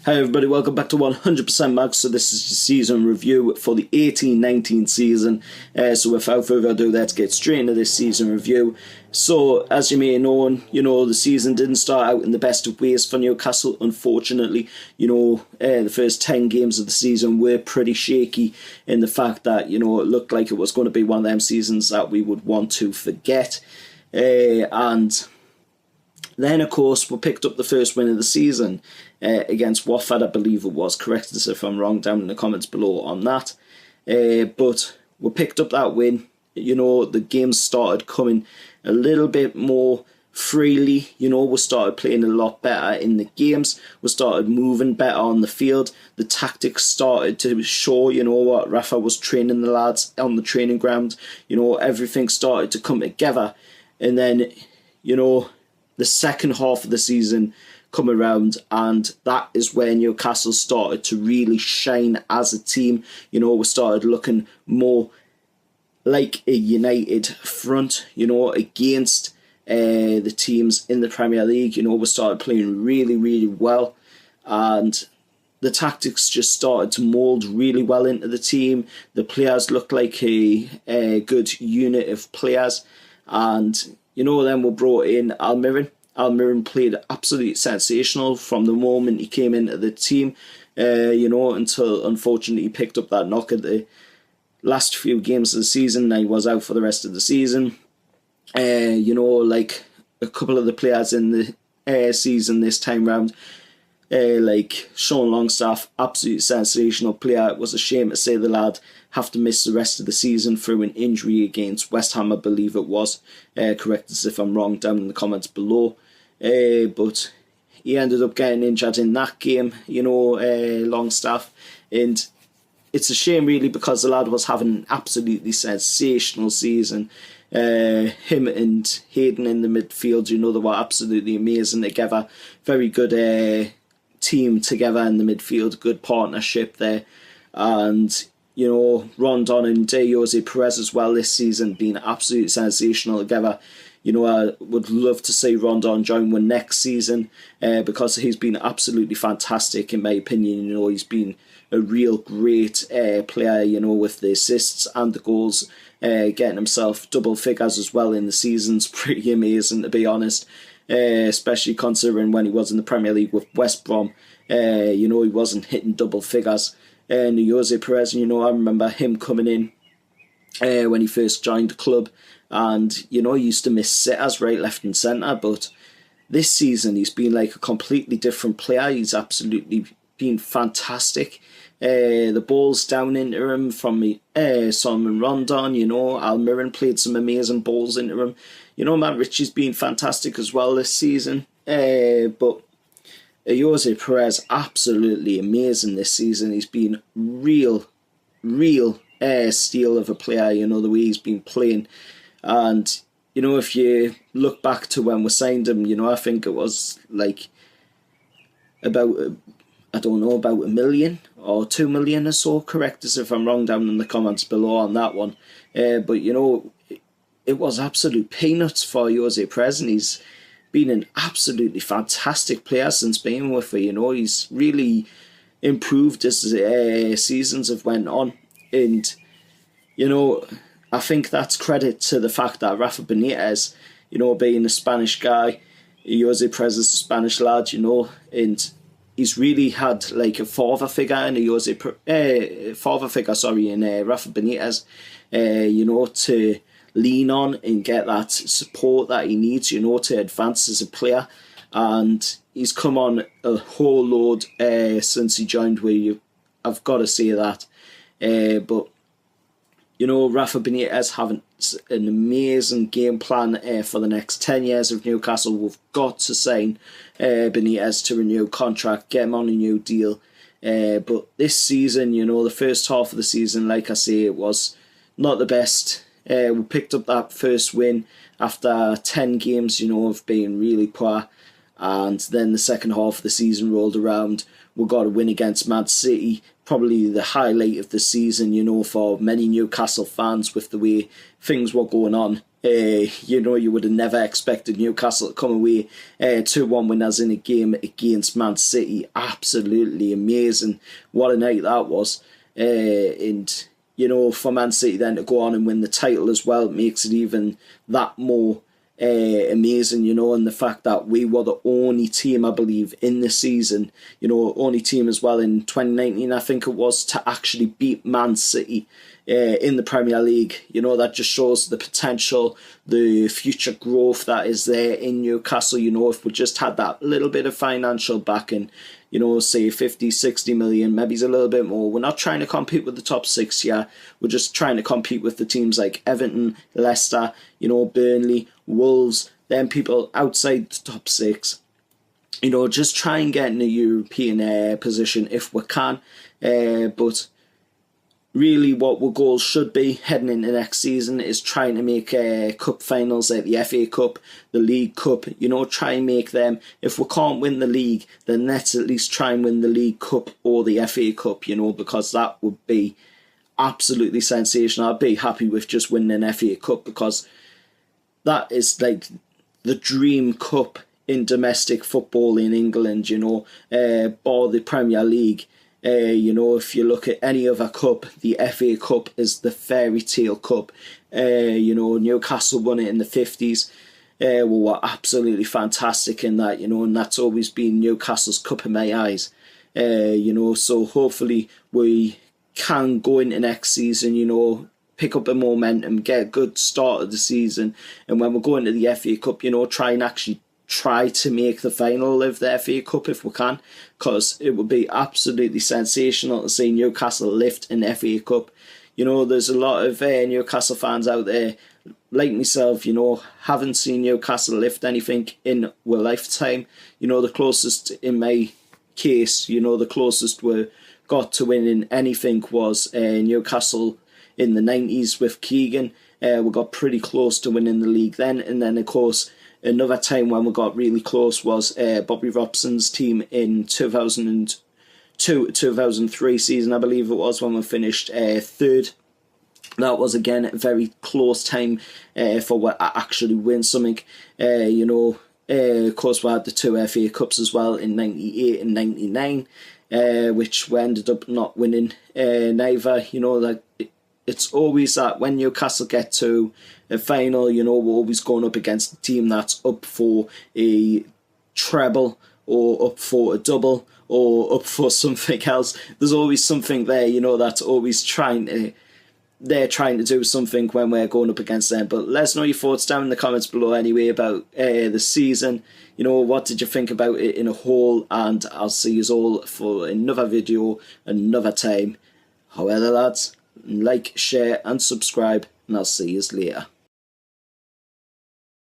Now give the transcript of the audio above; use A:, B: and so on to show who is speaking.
A: Hi everybody, welcome back to 100% Max. So this is the season review for the 18-19 season. So without further ado, let's get straight into this season review. So as you may have known, the season didn't start out in the best of ways for Newcastle. Unfortunately, the first 10 games of the season were pretty shaky in the fact that, it looked like it was going to be one of them seasons that we would want to forget. And then, of course, we picked up the first win of the season against Watford, I believe it was. Correct us if I'm wrong down in the comments below on that. But we picked up that win. The games started coming a little bit more freely. We started playing a lot better in the games. We started moving better on the field. The tactics started to show, what Rafa was training the lads on the training ground. Everything started to come together. And then, the second half of the season come around, and that is where Newcastle started to really shine as a team. We started looking more like a united front, against the teams in the Premier League. We started playing really, really well, and the tactics just started to mould really well into the team. The players looked like a good unit of players, and then we brought in Almiron. Almiron played absolutely sensational from the moment he came into the team, until unfortunately he picked up that knock at the last few games of the season. And he was out for the rest of the season. Like a couple of the players in the season this time round, like Sean Longstaff, absolutely sensational player. It was a shame to see the lad have to miss the rest of the season through an injury against West Ham, I believe it was. Correct us if I'm wrong down in the comments below. But he ended up getting injured in that game, Longstaff. And it's a shame really, because the lad was having an absolutely sensational season. Him and Hayden in the midfield, they were absolutely amazing together. Very good team together in the midfield, good partnership there. And Rondon and Jose Perez as well this season being absolutely sensational together. I would love to see Rondon join one next season because he's been absolutely fantastic in my opinion. He's been a real great player, with the assists and the goals, getting himself double figures as well in the season's pretty amazing, to be honest. Especially considering when he was in the Premier League with West Brom, he wasn't hitting double figures. And Jose Perez, I remember him coming in when he first joined the club, and he used to miss sitters right, left and centre, but this season he's been like a completely different player. He's absolutely been fantastic. The balls down into him from Solomon Rondon, Almiron played some amazing balls into him. Matt Ritchie's been fantastic as well this season, but Jose Perez absolutely amazing this season. He's been real steal of a player, the way he's been playing. And if you look back to when we signed him, I think it was like about about $1 million or 2 million or so. Correct us if I'm wrong down in the comments below on that one. But it was absolute peanuts for Jose Perez, and he's been an absolutely fantastic player since being with her. He's really improved as seasons have went on, and I think that's credit to the fact that Rafa Benitez, being a Spanish guy, Jose Perez is a Spanish lad, and he's really had like a father figure in in Rafa Benitez, to lean on and get that support that he needs, to advance as a player. And he's come on a whole load since he joined I've got to say that. But Rafa Benitez having an amazing game plan for the next 10 years of Newcastle. We've got to sign Benitez to a new contract, get him on a new deal. But this season, the first half of the season, like I say, it was not the best. We picked up that first win after 10 games, of being really poor. And then the second half of the season rolled around. We got a win against Man City, probably the highlight of the season, for many Newcastle fans with the way things were going on You would have never expected Newcastle to come away 2-1 winners in a game against Man City. Absolutely amazing. What a night that was. And, for Man City then to go on and win the title as well makes it even that more amazing, and the fact that we were the only team, I believe, in the season, only team as well in 2019, I think it was, to actually beat Man City in the Premier League. That just shows the potential, the future growth that is there in Newcastle. If we just had that little bit of financial backing, say 50, 60 million, maybe it's a little bit more. We're not trying to compete with the top six here. We're just trying to compete with the teams like Everton, Leicester, Burnley, Wolves, then people outside the top six. Just try and get in a European position if we can. But really what our goals should be heading into next season is trying to make cup finals like the FA Cup, the League Cup, try and make them. If we can't win the league, then let's at least try and win the League Cup or the FA Cup, because that would be absolutely sensational. I'd be happy with just winning an FA Cup, because that is like the dream cup in domestic football in England, or the Premier League. If you look at any other cup, the FA Cup is the fairy tale cup. Newcastle won it in the 50s. We were absolutely fantastic in that, and that's always been Newcastle's cup in my eyes. So hopefully we can go into next season, pick up a momentum, get a good start of the season, and when we go into the FA Cup, try to make the final of the FA Cup if we can, because it would be absolutely sensational to see Newcastle lift an FA Cup. There's a lot of Newcastle fans out there, like myself, haven't seen Newcastle lift anything in our lifetime. The closest, in my case, the closest we got to winning anything was Newcastle in the 90s with Keegan. We got pretty close to winning the league then, and then of course another time when we got really close was Bobby Robson's team in 2002-2003 season, I believe it was, when we finished third. That was again a very close time for what actually win something. Of course we had the two FA Cups as well in 98 and 99, which we ended up not winning neither. It's always that when Newcastle get to a final, we're always going up against a team that's up for a treble or up for a double or up for something else. There's always something there, that's always they're trying to do something when we're going up against them. But let us know your thoughts down in the comments below anyway about the season. What did you think about it in a whole? And I'll see you all for another video another time. However, lads, like, share and subscribe, and I'll see you later.